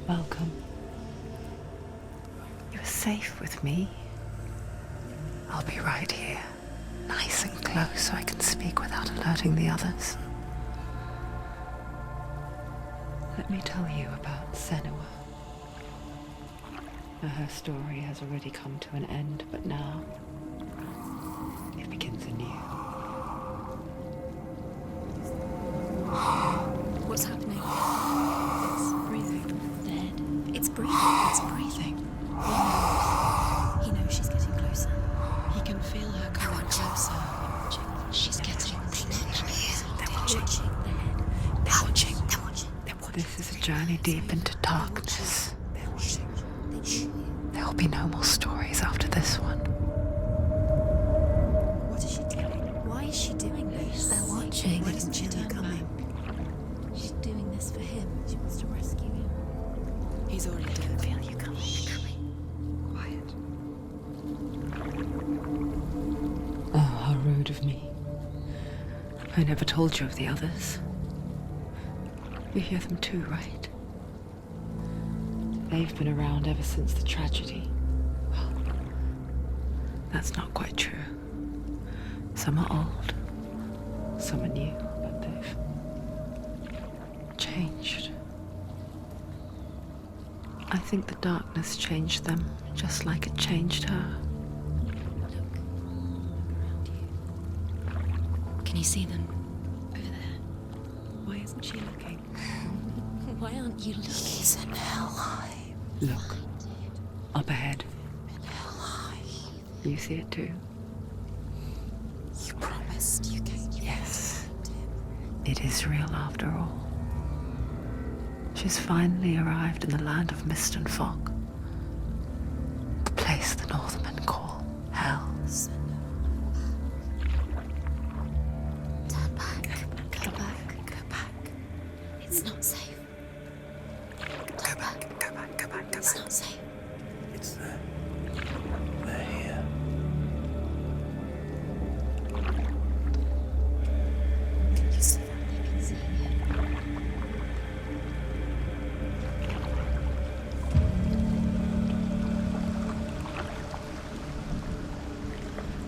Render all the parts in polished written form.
Welcome. You're safe with me. I'll be right here, nice and close so I can speak without alerting the others. Let me tell you about Senua. Her story has already come to an end, but now it begins anew. What's happening? It's breathing. Dead. It's breathing. It's breathing. He knows she's getting closer. He can feel her coming closer. She's getting closer. They're watching. They're watching. They're watching. This is a journey deep into darkness. They're watching. There will be no more stories after this one. What is she doing? Why is she doing this? They're watching. Why doesn't she turn coming? She's doing this for him. She wants to rescue him. He's already dead. Feel you coming. Quiet. Oh, how rude of me. I never told you of the others. You hear them too, right? They've been around ever since the tragedy. Well, that's not quite true. Some are old, some are new, but they've changed. I think the darkness changed them, just like it changed her. Look around you. Can you see them? Over there. Why isn't she looking? Why aren't you looking? He's in Hellblade. Look, up ahead. In Hellblade. You see it too? You promised you came. Yes. It is real after all. She's finally arrived in the land of mist and fog. The place the Northmen call Hell. Turn back. Go back. Go back. It's not safe. Go back, go back, go back, go It's back. not safe. It's there. They're here. Can you see that? They can see you.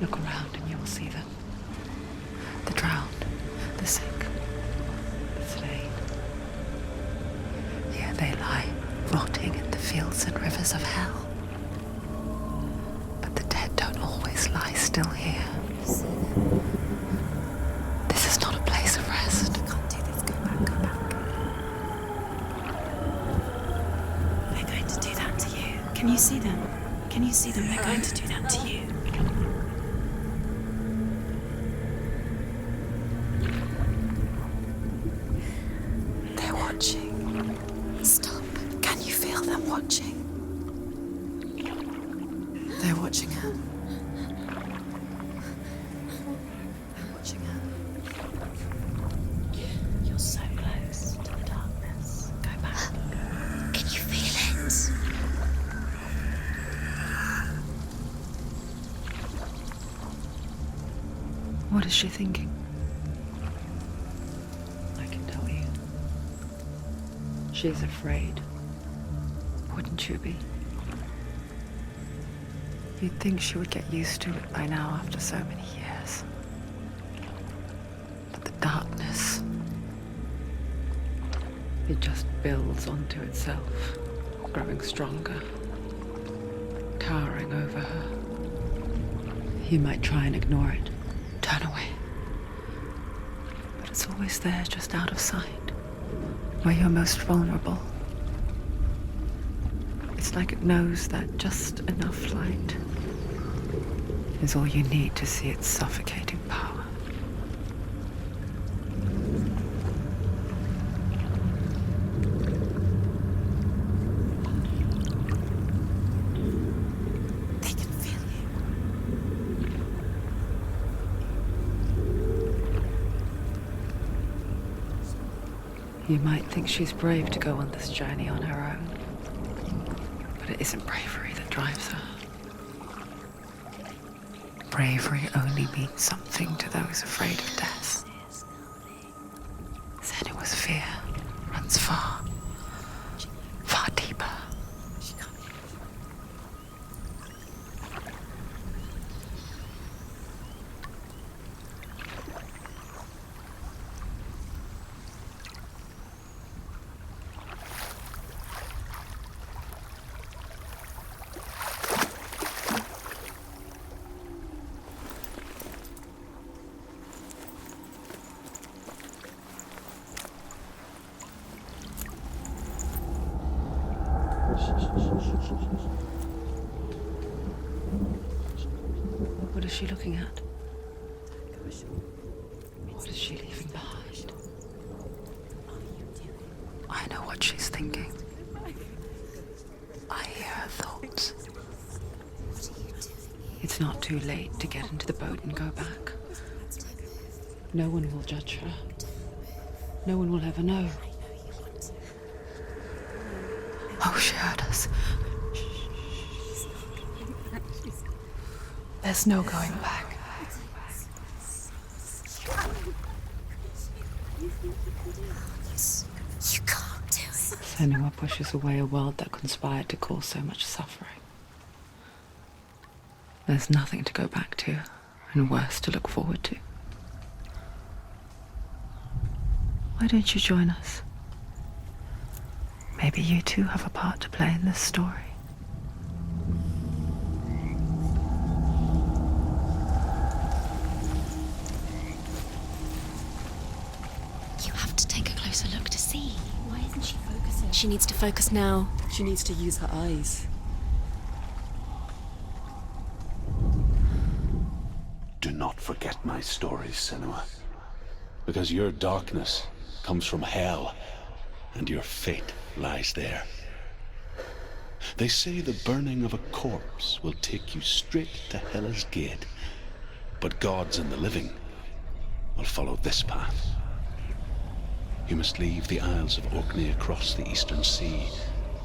Look around and you will see them. The drowned, the sick, the slain. Here they lie, rotting in the fields and rivers of hell. But the dead don't always lie still here. See them? This is not a place of rest. You can't do this. Go back. Go back. They're going to do that to you. Can you see them? Can you see them? They're going to do that to you. They're watching. Stop. Can you feel them watching? They're watching her. They're watching her. You're so close to the darkness. Go back. Can you feel it? What is she thinking? I can tell you. She's afraid. Wouldn't you be? You'd think she would get used to it by now after so many years. But the darkness, it just builds onto itself, growing stronger, towering over her. You might try and ignore it, turn away. But it's always there, just out of sight, where you're most vulnerable. It's like it knows that just enough light is all you need to see its suffocating power. They can feel you. You might think she's brave to go on this journey on her own, but it isn't bravery that drives her. Bravery only means something to those afraid of death. Senua'S fear runs far, far deeper What is she looking at? What is she leaving behind? I know what she's thinking. I hear her thoughts. It's not too late to get into the boat and go back. No one will judge her. No one will ever know. Oh, she heard us. There's no going back. You can't do it. Senua pushes away a world that conspired to cause so much suffering. There's nothing to go back to, and worse to look forward to. Why don't you join us? Maybe you too have a part to play in this story. You have to take a closer look to see. Why isn't she focusing? She needs to focus now. She needs to use her eyes. Do not forget my stories, Senua. Because your darkness comes from hell, and your fate lies there. They say the burning of a corpse will take you straight to Hela's gate, but gods and the living will follow this path. You must leave the Isles of Orkney across the eastern sea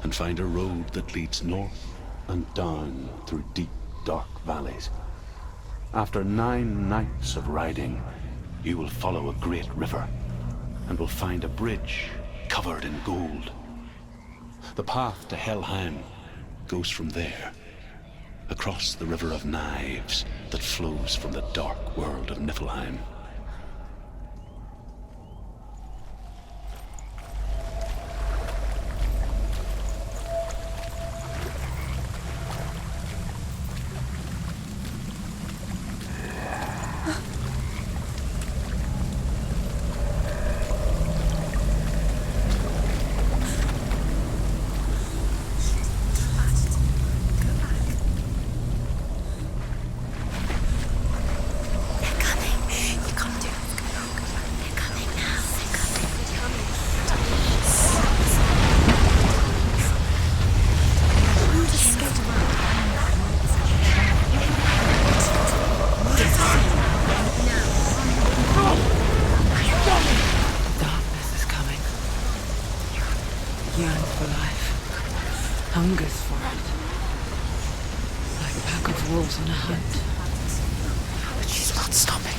and find a road that leads north and down through deep, dark valleys. After 9 nights of riding, you will follow a great river and will find a bridge covered in gold. The path to Helheim goes from there, across the River of Knives that flows from the dark world of Niflheim. Yearns for life, hungers for it, like a pack of wolves on a hunt. But she's not stopping.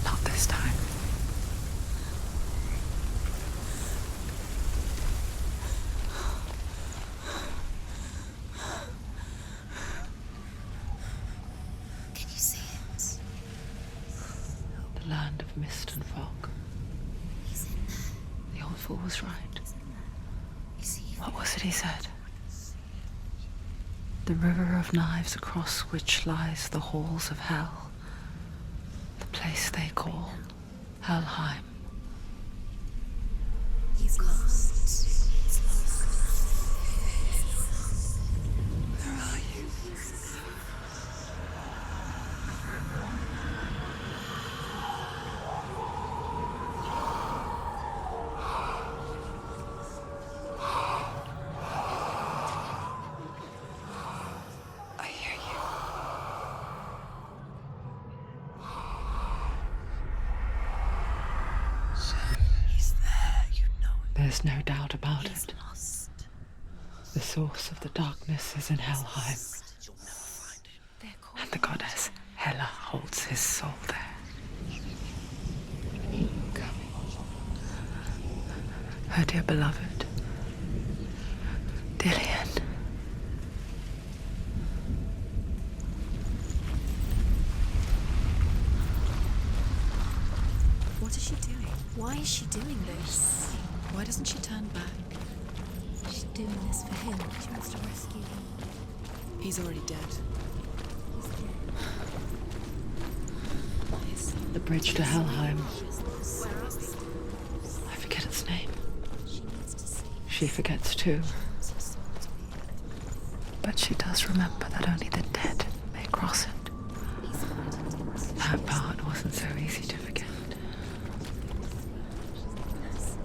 Not this time. Can you see it? The land of mist and fog. He's in there. The old fool was right. You see him? What was it he said? The river of knives across which lies the halls of hell. The place they call Helheim. He's lost. He's lost. Where are you? I hear you. He's there, you know it. There's no doubt about He's it. lost. The source of the darkness is in Helheim, You'll never find him. They're calling and the goddess Hela holds his soul there. Her dear beloved, Dillian. What is she doing? Why is she doing this? Why doesn't she turn back? She's doing this for him. She wants to rescue him. He's already dead. He's dead. The bridge to Helheim. I forget its name. She needs to see. She forgets too. Charms her soul to be But she does remember that only the dead may cross it. He's fighting it. That part wasn't so easy to forget.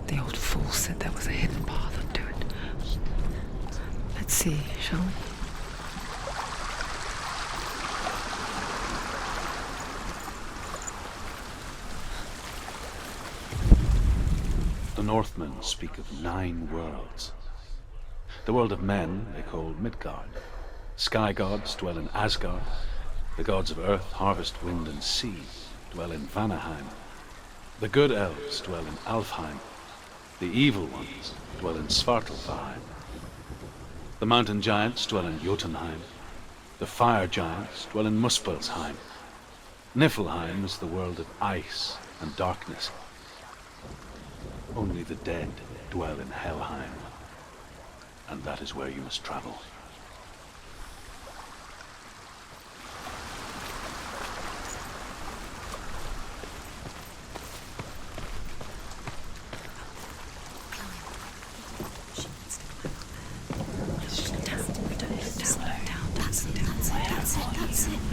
The old fool said there was a hidden path onto it. Let's see, shall we? The Northmen speak of 9 worlds. The world of men they call Midgard. Sky gods dwell in Asgard. The gods of earth, harvest, wind, and sea dwell in Vanaheim. The good elves dwell in Alfheim. The evil ones dwell in Svartalfheim. The mountain giants dwell in Jotunheim. The fire giants dwell in Muspelheim. Niflheim is the world of ice and darkness. Only the dead dwell in Helheim, and that is where you must travel.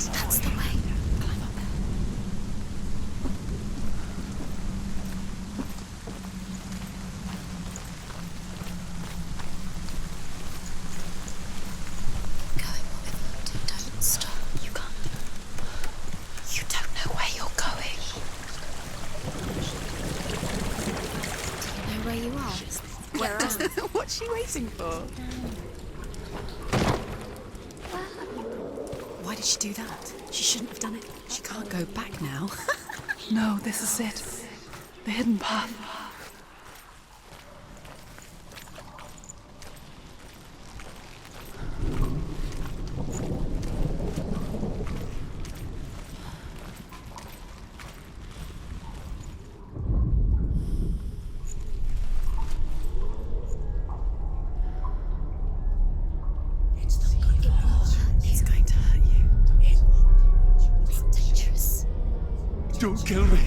That's the way. Climb up there. Going whatever you do, don't stop. You can't. You don't know where you're going. Do you know where you are? Where am I? What's she waiting for? Why did she do that? She shouldn't have done it. She can't go back now. No, this is it. The hidden path. It's going to hurt you. It's dangerous. Don't kill me.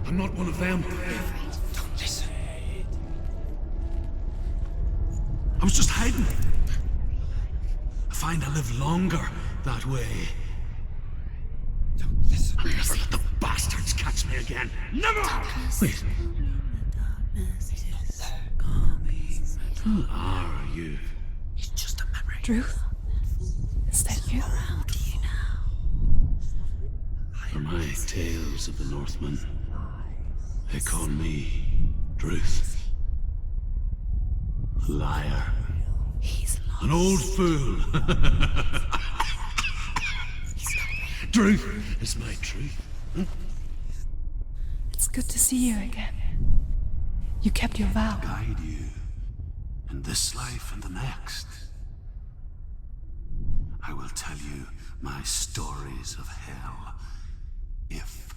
I'm not one of them. Don't listen. I was just hiding. I find I live longer that way. Don't listen. I'll never let the bastards catch me again. Never! Wait. Who are you? It's just a memory. Druth? Is that you? How do you know? For my tales of the Northmen, they call me Druth. A liar. He's lost. An old fool. Druth is my truth. It's good to see you again. You kept your vow. Guide you in this life and the next. I will tell you my stories of hell, if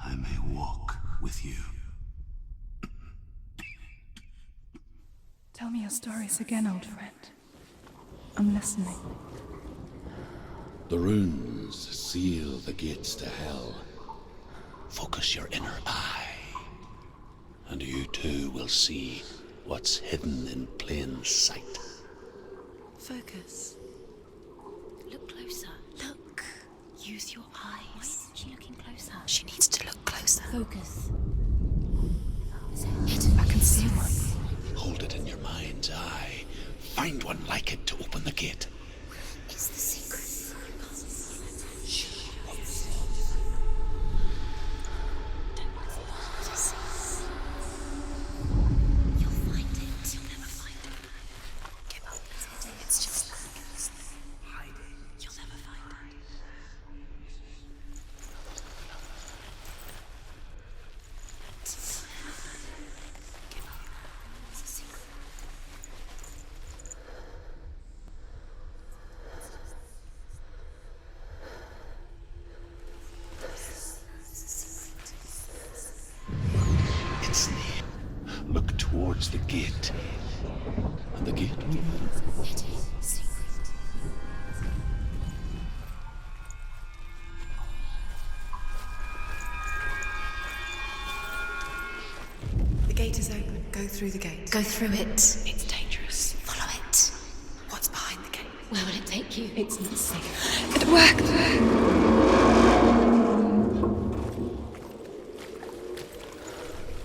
I may walk with you. Tell me your stories again, old friend. I'm listening. The runes seal the gates to hell. Focus your inner eye, and you too will see what's hidden in plain sight. Focus. Look closer. Look. Use your eyes. Why isn't she looking closer? She needs to look closer. Focus. I can see one. Hold it in your mind's eye. Find one like it to open the gate. It's the secret. You'll find it. You'll never find it. Give up. It's just you'll never find it. Give up. It's a secret. is the gate. And the gate will open. The gate is open. Go through the gate. Go through it. It's dangerous. Follow it. What's behind the gate? Where will it take you? It's not safe. It worked.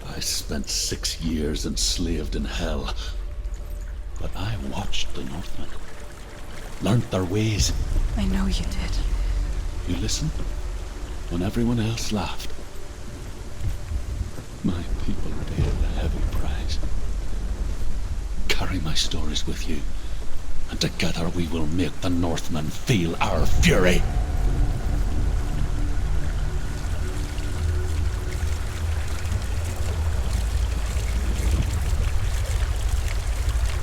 I spent 6 years enslaved in hell. But I watched the Northmen. Learned their ways. I know you did. You listened when everyone else laughed. My people paid a heavy price. Carry my stories with you, and together we will make the Northmen feel our fury.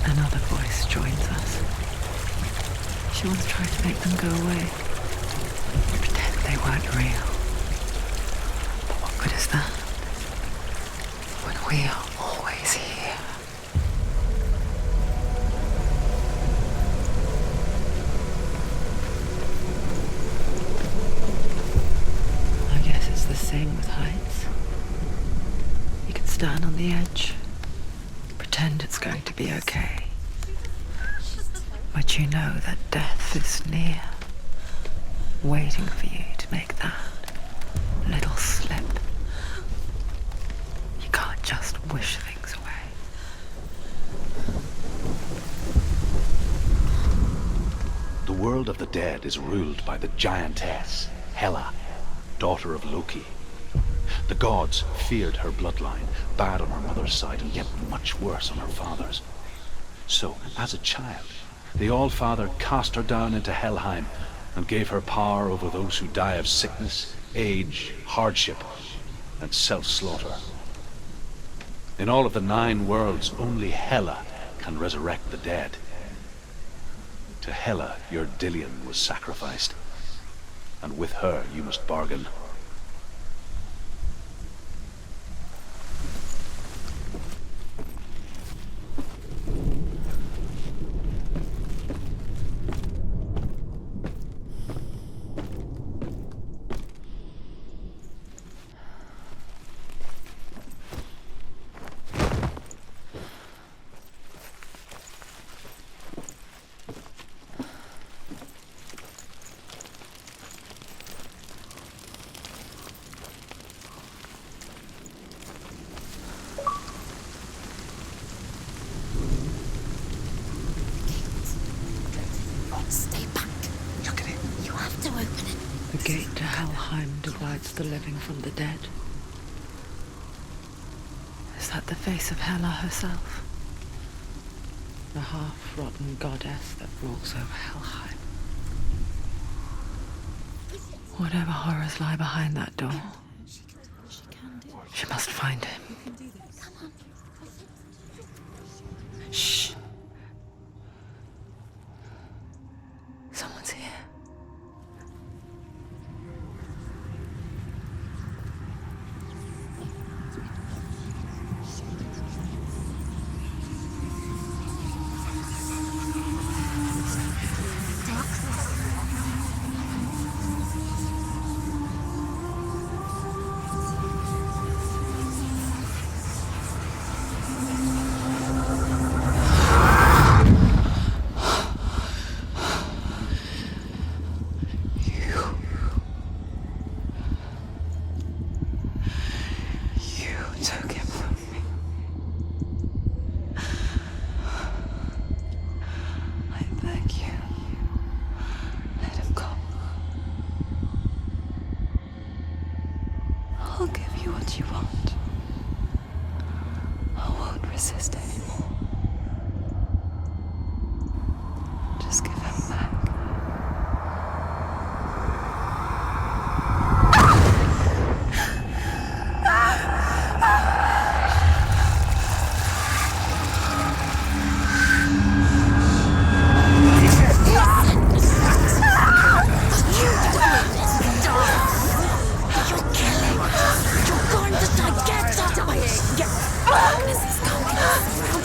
Another voice joins us. She once tried to make them go away. Pretend they weren't real. But what good is that? When we are always here. I guess it's the same with heights. You can stand on the edge, pretend it's going to be okay. But you know that death is near, waiting for you to make that little slip. You can't just wish things away. The world of the dead is ruled by the giantess, Hela, daughter of Loki. The gods feared her bloodline, bad on her mother's side and yet much worse on her father's. So, as a child, the All-Father cast her down into Helheim and gave her power over those who die of sickness, age, hardship, and self-slaughter. In all of the 9 worlds, only Hela can resurrect the dead. To Hela, your Dillion was sacrificed, and with her you must bargain. Stay back. Look at it. You have to open it. The gate to Helheim divides the living from the dead. Is that the face of Hela herself? The half-rotten goddess that rules over Helheim. Whatever horrors lie behind that door, she must find him. Shh. Someone's here. I'll give you what you want. I won't resist anymore. Just give him back. Darkness is coming.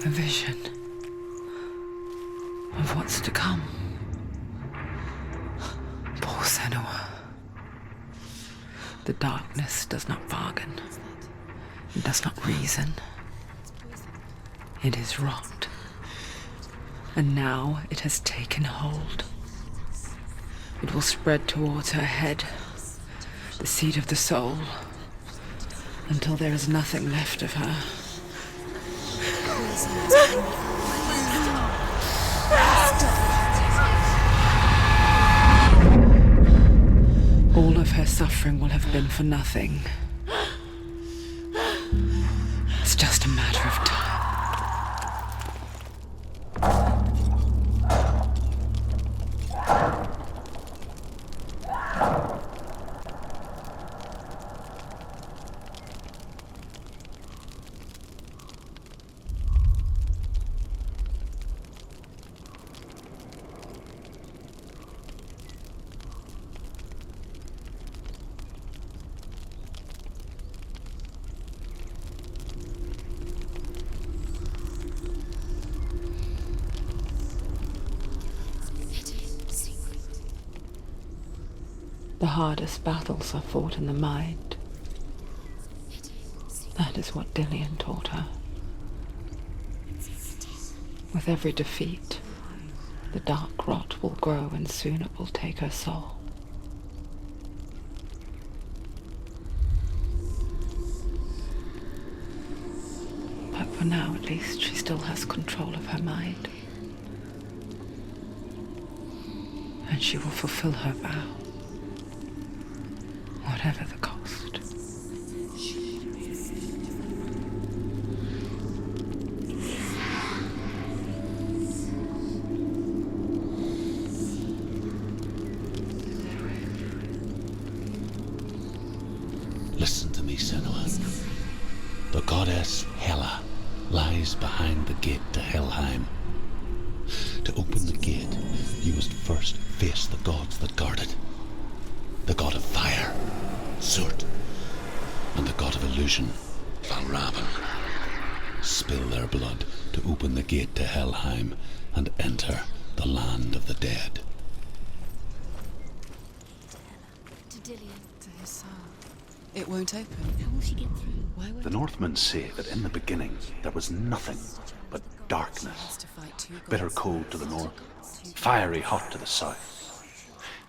A vision of what's to come. Poor Senua. The darkness does not bargain. It does not reason. It is rot. And now it has taken hold. It will spread towards her head, the seat of the soul, until there is nothing left of her. All of her suffering will have been for nothing. It's just a matter of time. The hardest battles are fought in the mind. That is what Dillian taught her. With every defeat, the dark rot will grow and soon it will take her soul. But for now, at least, she still has control of her mind. And she will fulfill her vow. Whatever the cost. Listen to me, Senua. The goddess Hela lies behind the gate to Helheim. To open the gate, you must first face the gods that guard it. The god of fire, Surt, and the god of illusion, Valravan. Spill their blood to open the gate to Helheim and enter the land of the dead. To Dillian. To his soul. It won't open. How will she get through? Why won't The Northmen say that in the beginning there was nothing but darkness. to fight two gods? Bitter cold to the north, fiery hot to the south.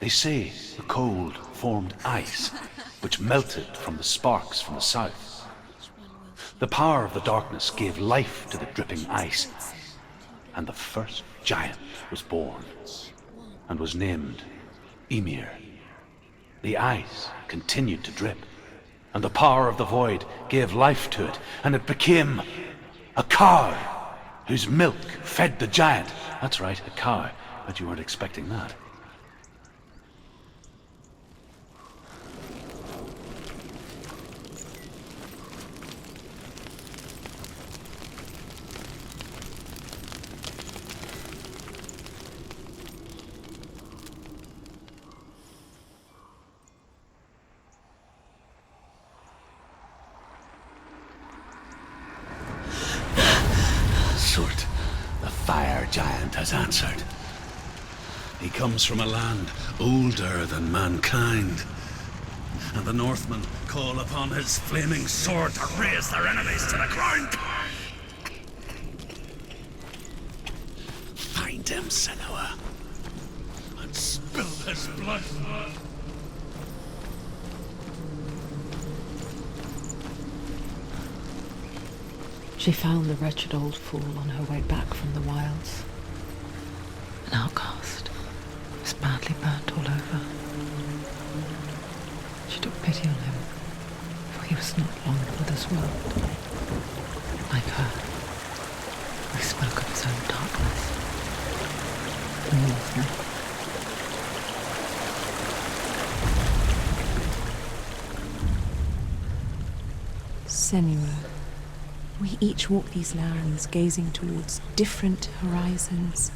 They say the cold formed ice, which melted from the sparks from the south. The power of the darkness gave life to the dripping ice, and the first giant was born, and was named Ymir. The ice continued to drip, and the power of the void gave life to it, and it became a cow, whose milk fed the giant. That's right, a cow, but you weren't expecting that. Surt, the fire giant, has answered. He comes from a land older than mankind, and the Northmen call upon his flaming sword to raise their enemies to the ground. Find him, Senua, and spill his blood. She found the wretched old fool on her way back from the wilds. An outcast. He was badly burnt all over. She took pity on him, for he was not long for this world. Like her, he spoke of his own darkness. The Northman. Senua. We each walk these lands, gazing towards different horizons,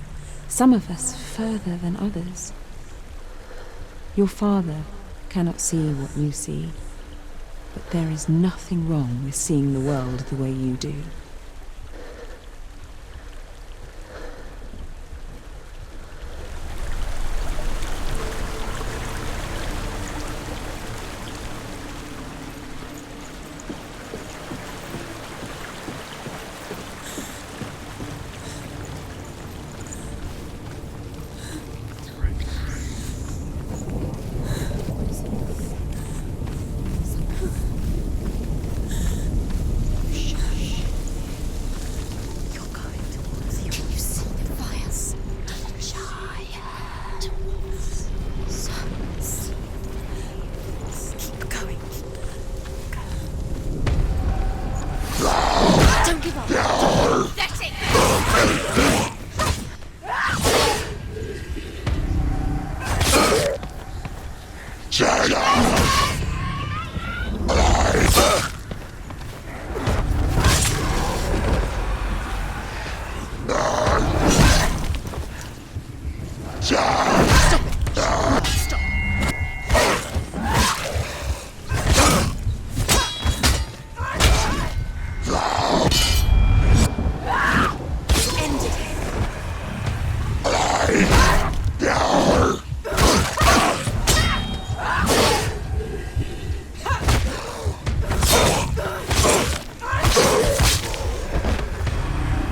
some of us further than others. Your father cannot see what you see, but there is nothing wrong with seeing the world the way you do.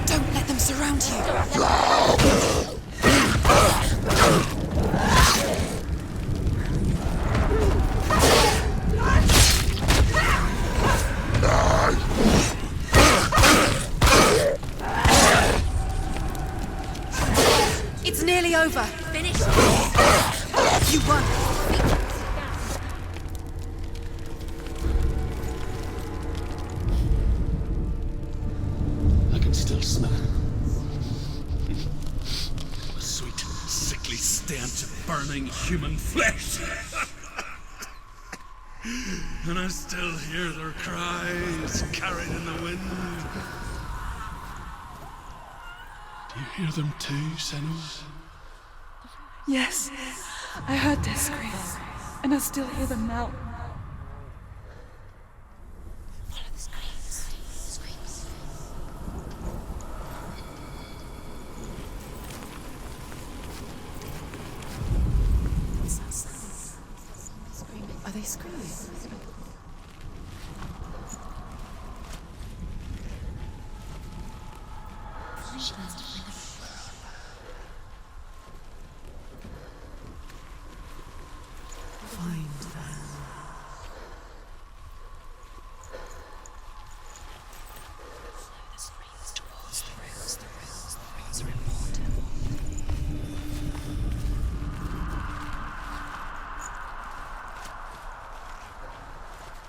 Don't let them surround you. It's nearly over. Finished. You won. I can still smell it. A sweet, sickly stench of burning human flesh. And I still hear their cries carried in the wind. Do you hear them too, Senua? Yes, I heard their screams, and I still hear them now. Follow the screams. Screams. What's that sound? Screaming. Are they screaming? Find them. The screams towards the rooms. The rooms are important.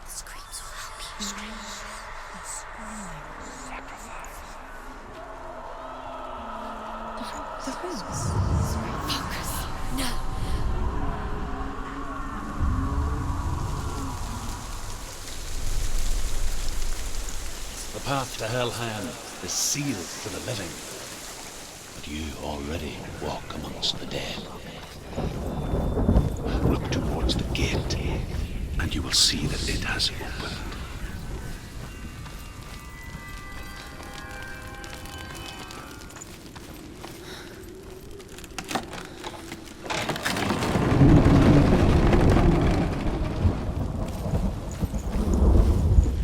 The screams will help you. Screams. The rooms. Focus. No. The path to Helheim is sealed to the living. But you already walk amongst the dead. Look towards the gate, and you will see that it has opened.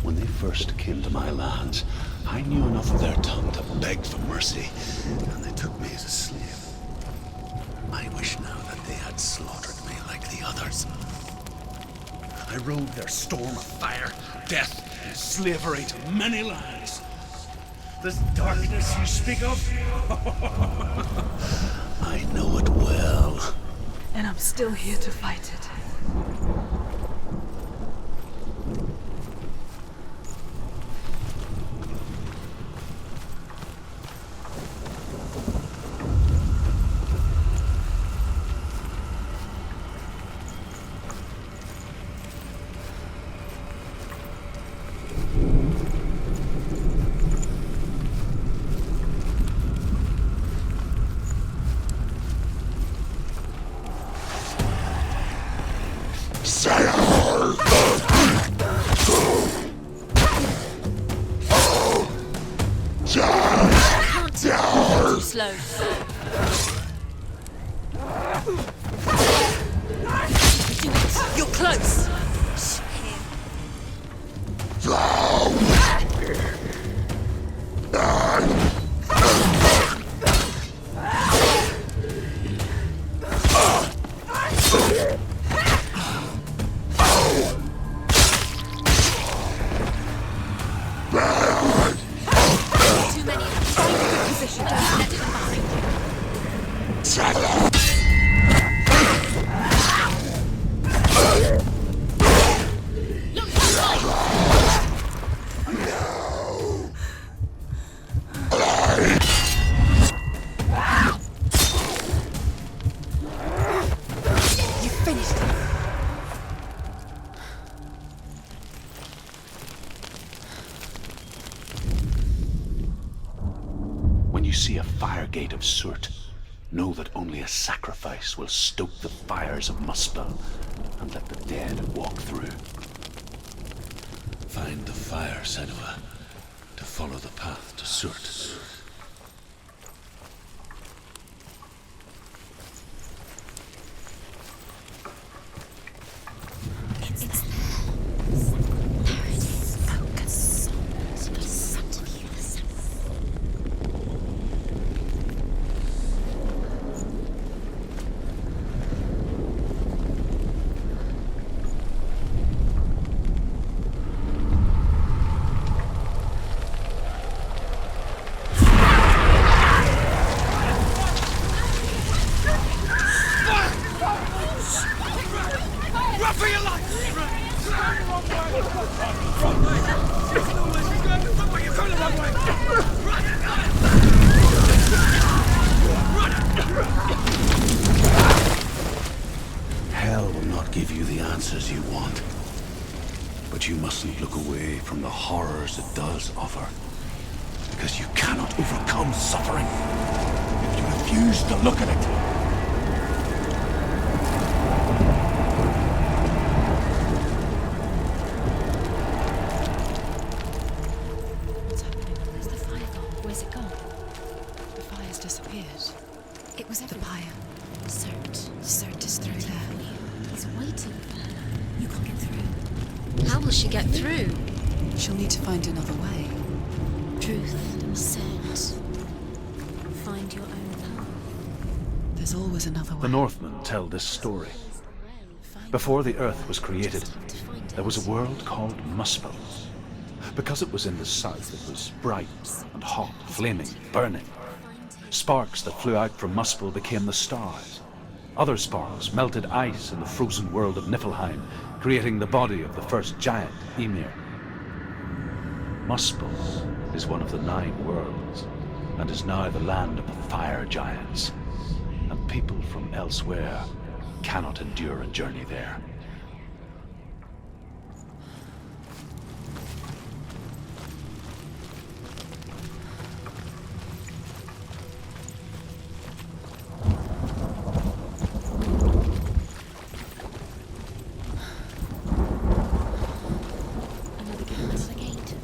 When they first came to my lands, I knew enough of their tongue to beg for mercy, and they took me as a slave. I wish now that they had slaughtered me like the others. I rode their storm of fire, death, and slavery to many lands. This darkness you speak of, I know it well. And I'm still here to fight it. Too slow. Do it. You're close. Too many. Position. Don't let them behind you. Look that way. You finished it. see a fire gate of Surt, know that only a sacrifice will stoke the fires of Muspel and let the dead walk through. Find the fire, Senua, to follow the path to Surt. Hell will not give you the answers you want. But you mustn't look away from the horrors it does offer. Because you cannot overcome suffering if you refuse to look at it. What's happening? Where's the fire gone? Where's it gone? The fire's disappeared. It was The everywhere. pyre. Surt is through there. He's waiting for her. You can't get through. How will she get through? She'll need to find another way. Truth said, find your own path. There's always another way. The Northmen tell this story. Before the earth was created, there was a world called Muspel. Because it was in the south, it was bright and hot, flaming, burning. Sparks that flew out from Muspel became the stars. Other sparks melted ice in the frozen world of Niflheim, creating the body of the first giant, Ymir. Muspel is one of the 9 worlds, and is now the land of the fire giants. And people from elsewhere cannot endure a journey there. Another gate.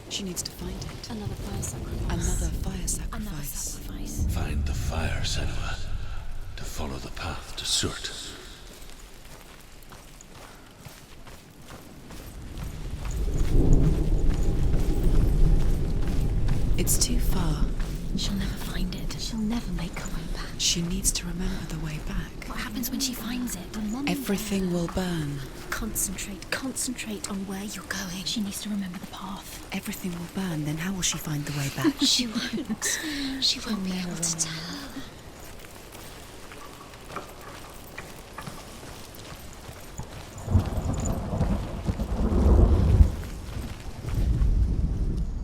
She needs to find it. Another fire sacrifice. Another fire Another sacrifice. sacrifice. Find the fire, Senua, to follow the path to Surt. It's too far. She'll never find it. She'll never make her way back. She needs to remember the way back. What happens when she finds it? Remember. Everything will burn. Concentrate on where you're going. She needs to remember the path. Everything will burn, then how will she find the way back? She won't. She won't be able to tell.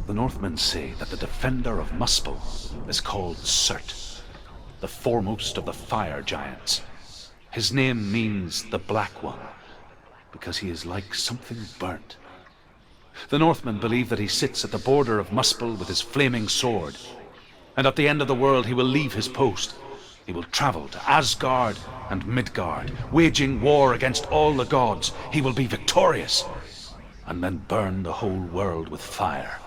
The Northmen say that the defender of Muspel is called Surt, the foremost of the fire giants. His name means the Black One, because he is like something burnt. The Northmen believe that he sits at the border of Muspel with his flaming sword, and at the end of the world he will leave his post. He will travel to Asgard and Midgard, waging war against all the gods. He will be victorious, and then burn the whole world with fire.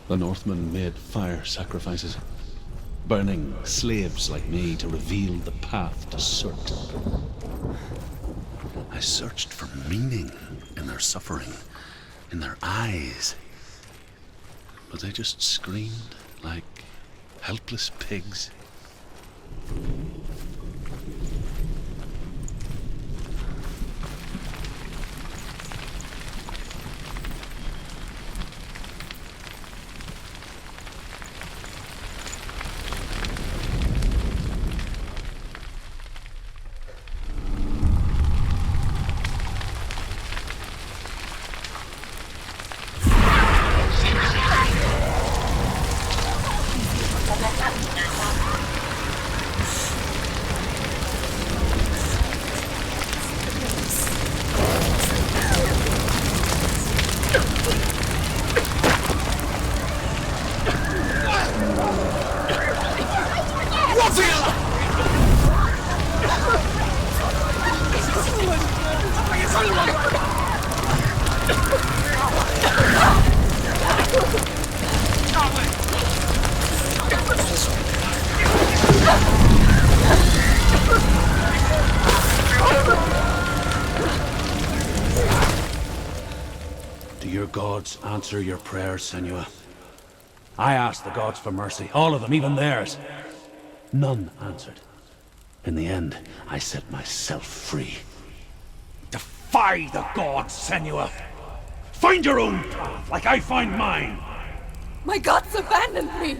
The Northmen made fire sacrifices, burning slaves like me to reveal the path to Surt. I searched for meaning in their suffering, in their eyes. But they just screamed like helpless pigs. Do your gods answer your prayers, Senua? I asked the gods for mercy, all of them, even theirs. None answered. In the end, I set myself free. Defy the gods, Senua! Find your own path, like I find mine! My gods abandoned me!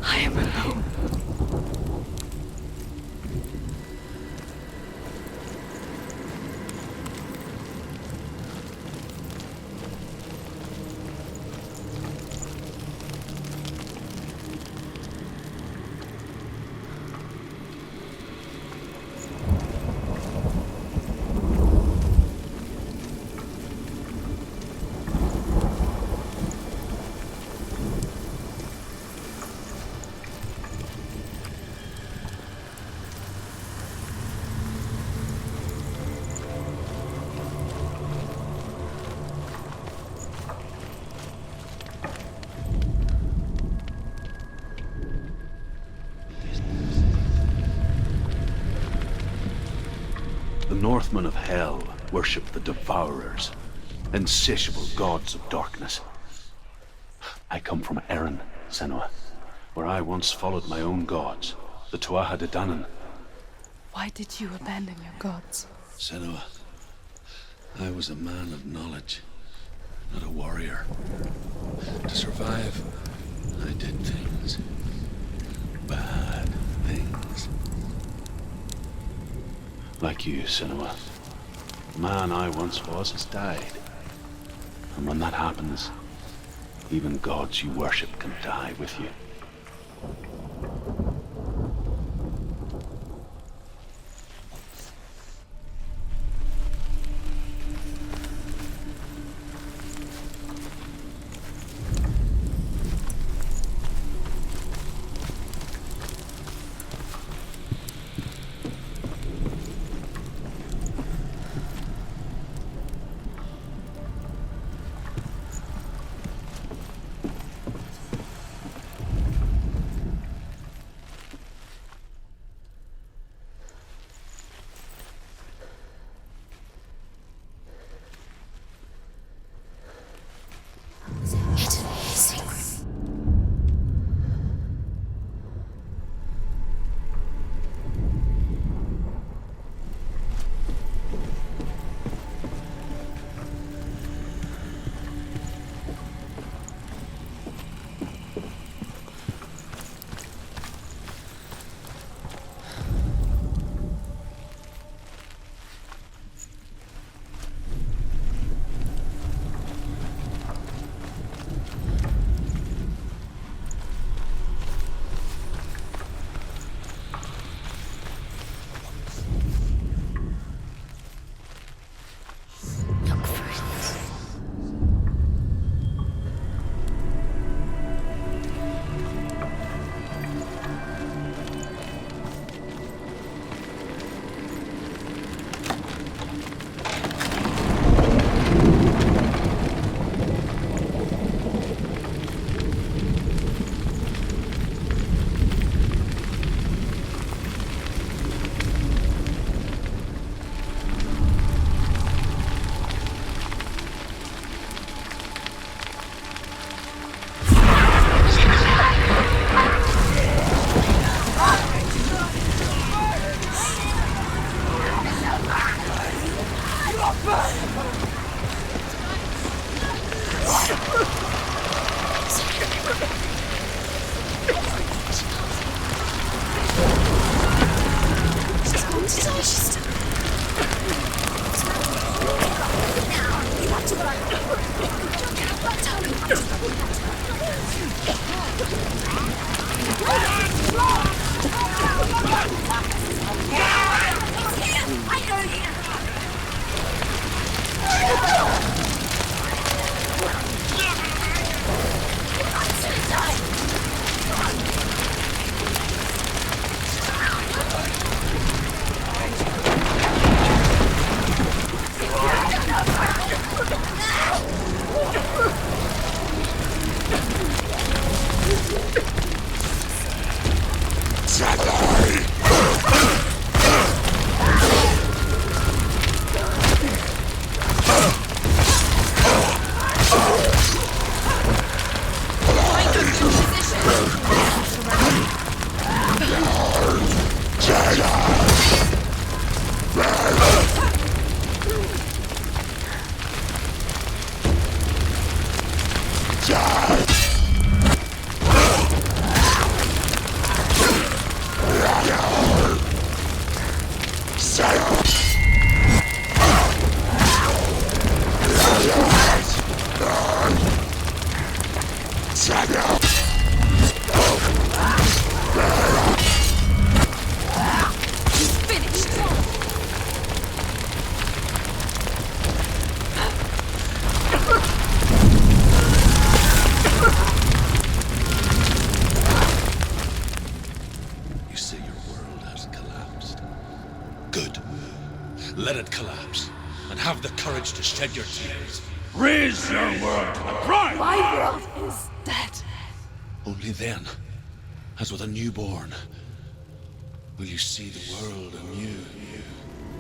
I am alone. The Northmen of Hell worship the Devourers, insatiable gods of darkness. I come from Erin, Senua, where I once followed my own gods, the Tuatha De Danann. Why did you abandon your gods? Senua, I was a man of knowledge, not a warrior. To survive, I did things. Bad things. Like you, Senua. The man I once was has died. And when that happens, even gods you worship can die with you. She's going to die. She's still... You have to run. I know you. Let it collapse, and have the courage to shed your tears. Raise your world to the pride! My world is dead. Only then, as with a newborn, will you see the world anew.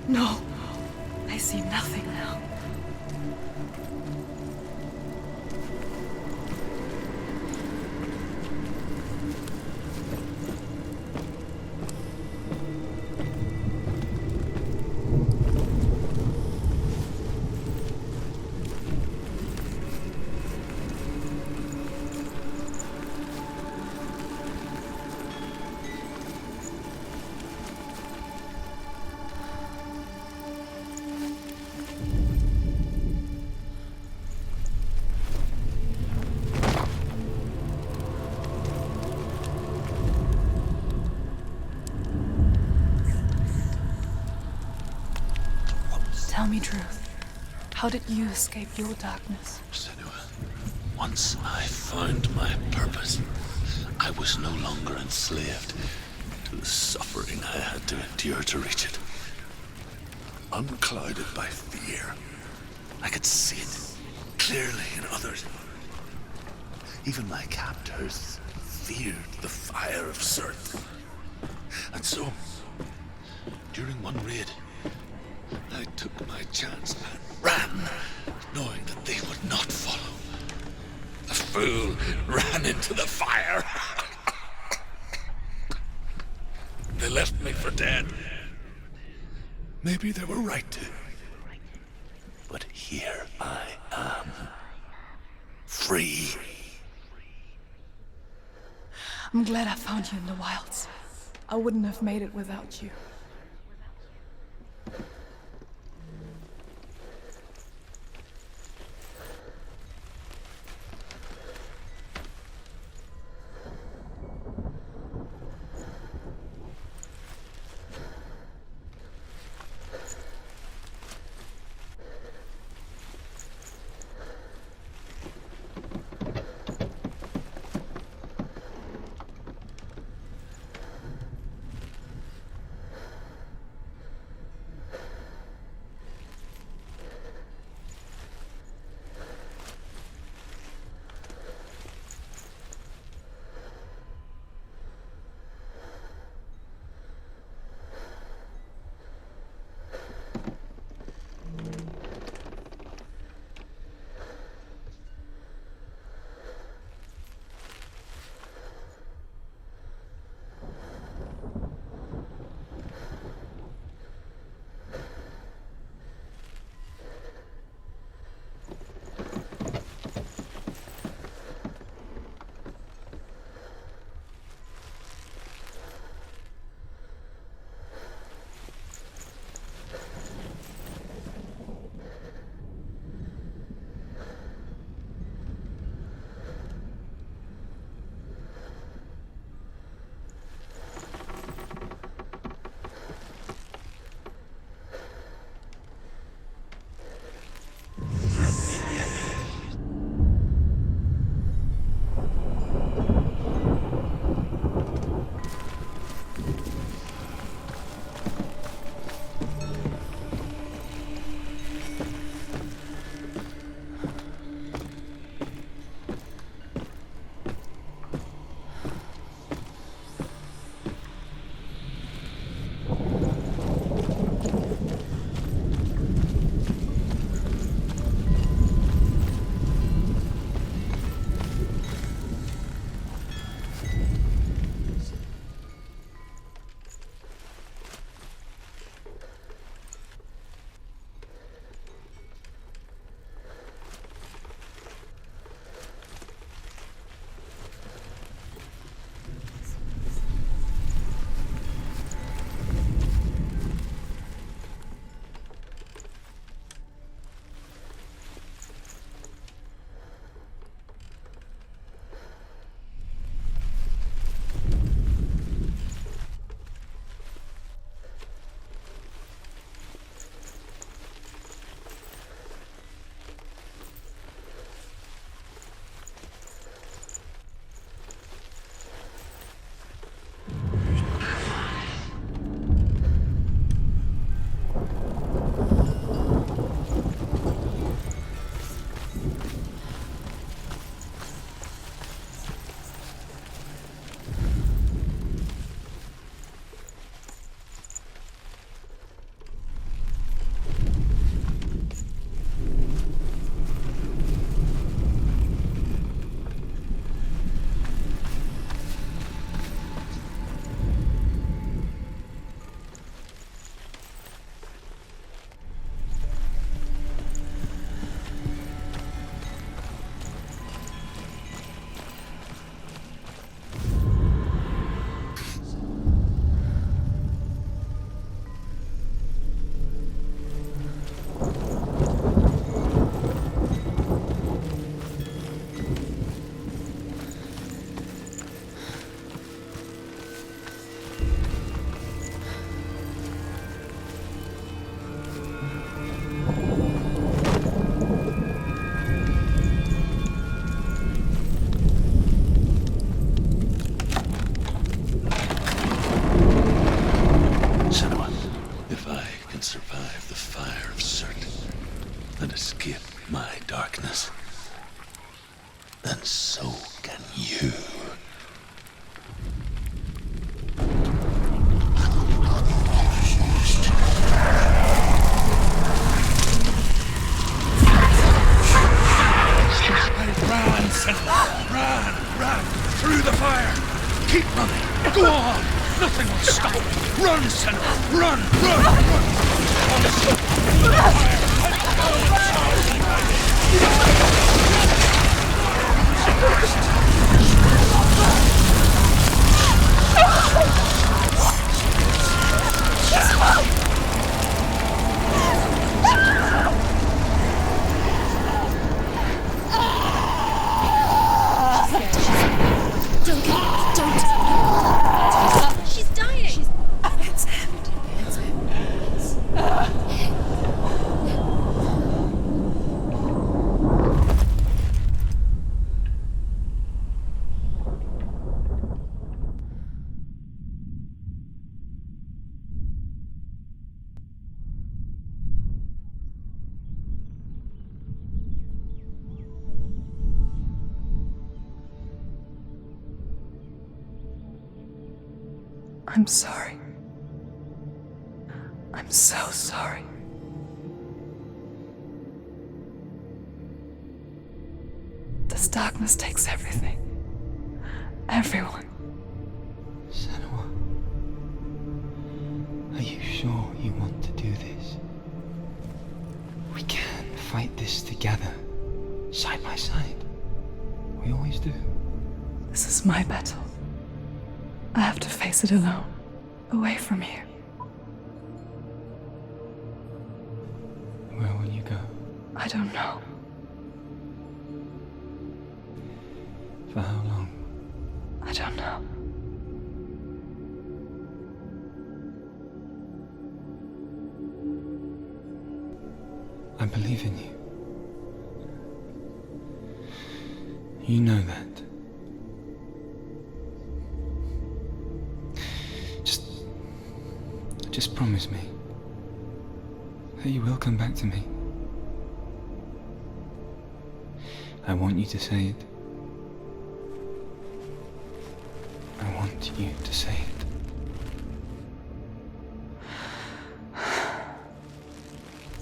No, I see nothing now. Tell me truth. How did you escape your darkness? Senua, once I found my purpose, I was no longer enslaved to the suffering I had to endure to reach it. Unclouded by fear, I could see it clearly in others. Even my captors feared the fire of Surt. And so, during one raid, I took my chance and ran, knowing that they would not follow. The fool ran into the fire. They left me for dead. Maybe they were right to. But here I am, free. I'm glad I found you in the wilds. I wouldn't have made it without you. and escape my darkness, then so can you. Run, Senua! Run! Through the fire! Keep running! Go on! Nothing will stop you! Run, Senua! Run! Through the fire! She's dying! It's him. I'm sorry. I'm so sorry. This darkness takes everything. Everyone. Senua, are you sure you want to do this? We can fight this together, side by side. We always do. This is my battle. I have to face it alone, away from here. Where will you go? I don't know. For how long? I don't know. I believe in you. You know that. Just promise me that you will come back to me. I want you to say it. I want you to say it.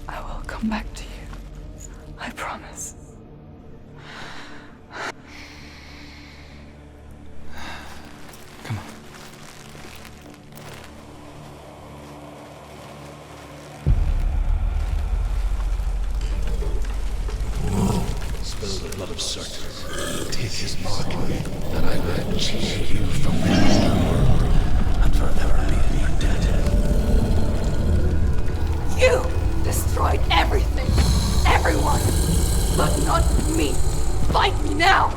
I will come back to you. I promise. Come on. Spill the blood of Surt. Take his mark, that I may change you from this world and forever be in your debt. You destroyed everything, everyone, but not me. Fight me now.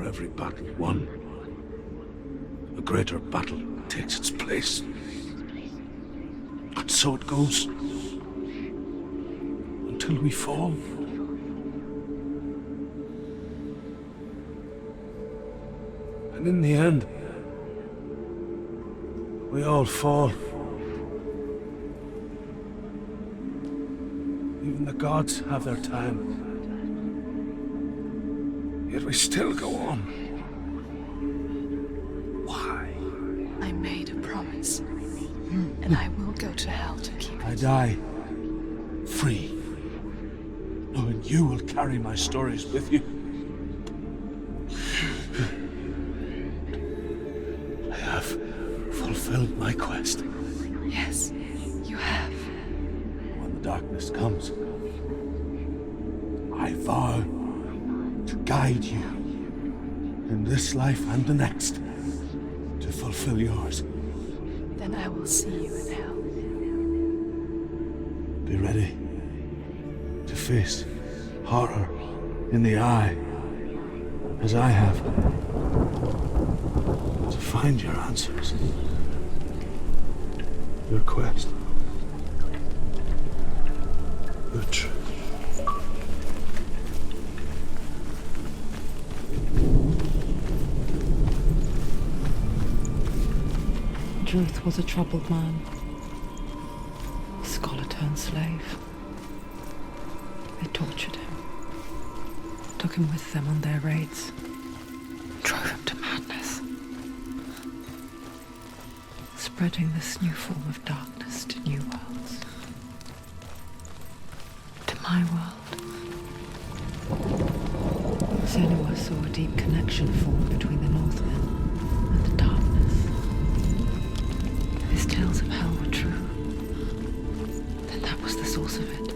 For every battle won, a greater battle takes its place. And so it goes. Until we fall. And in the end, we all fall. Even the gods have their time. Yet we still go on. Why? I made a promise. And I will go to hell to keep it. I die free, knowing you will carry my stories with you. I have fulfilled my quest. Yes, you have. When the darkness comes, I vow to guide you in this life and the next to fulfill yours. Then I will see you in hell. Be ready to face horror in the eye, as I have, to find your answers, your quest, your truth. Druth was a troubled man, a scholar turned slave. They tortured him, took him with them on their raids, drove him to madness, spreading this new form of darkness to new worlds. To my world. Senua saw a deep connection form between the Northmen and the darkness. His tales of hell were true. Then that was the source of it.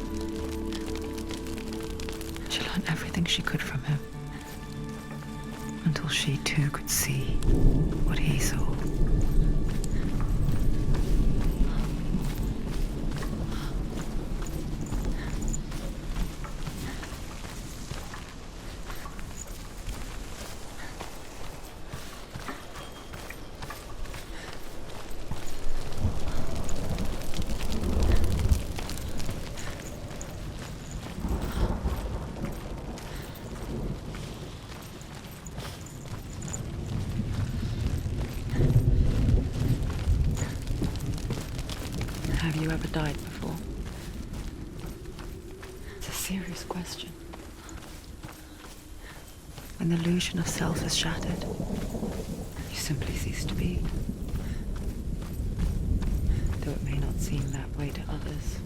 She learned everything she could from him. Until she too could see what he saw. Have you ever died before? It's a serious question. When the illusion of self is shattered, you simply cease to be. Though it may not seem that way to others,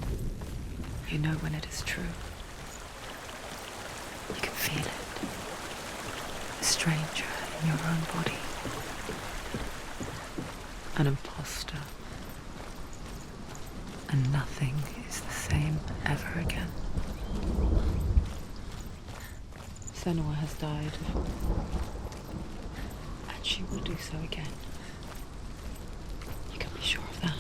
you know when it is true. You can feel it. A stranger in your own body. An imposter. And nothing is the same ever again. Senua has died. And she will do so again. You can be sure of that.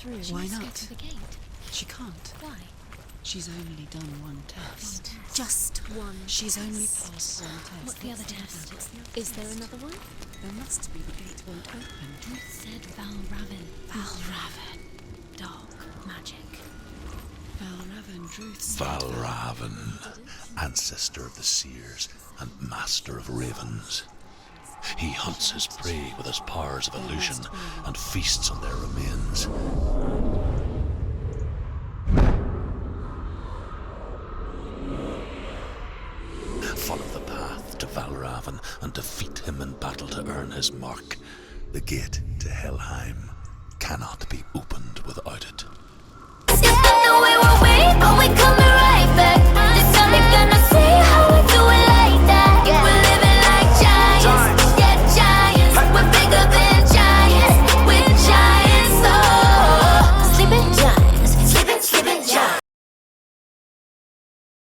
through. Why Let's go not? through the gate. She can't. Why? She's only done one test. Just one. She's only test. passed one test. What's the other test? Is there another one? There must be. The gate won't open. Ruth said Valravn. Valravn. Dark magic. Valravn, Druth's Valravn, ancestor of the seers and master of ravens. He hunts his prey with his powers of illusion and feasts on their remains. Follow the path to Valravn and defeat him in battle to earn his mark. The gate to Helheim cannot be opened without it.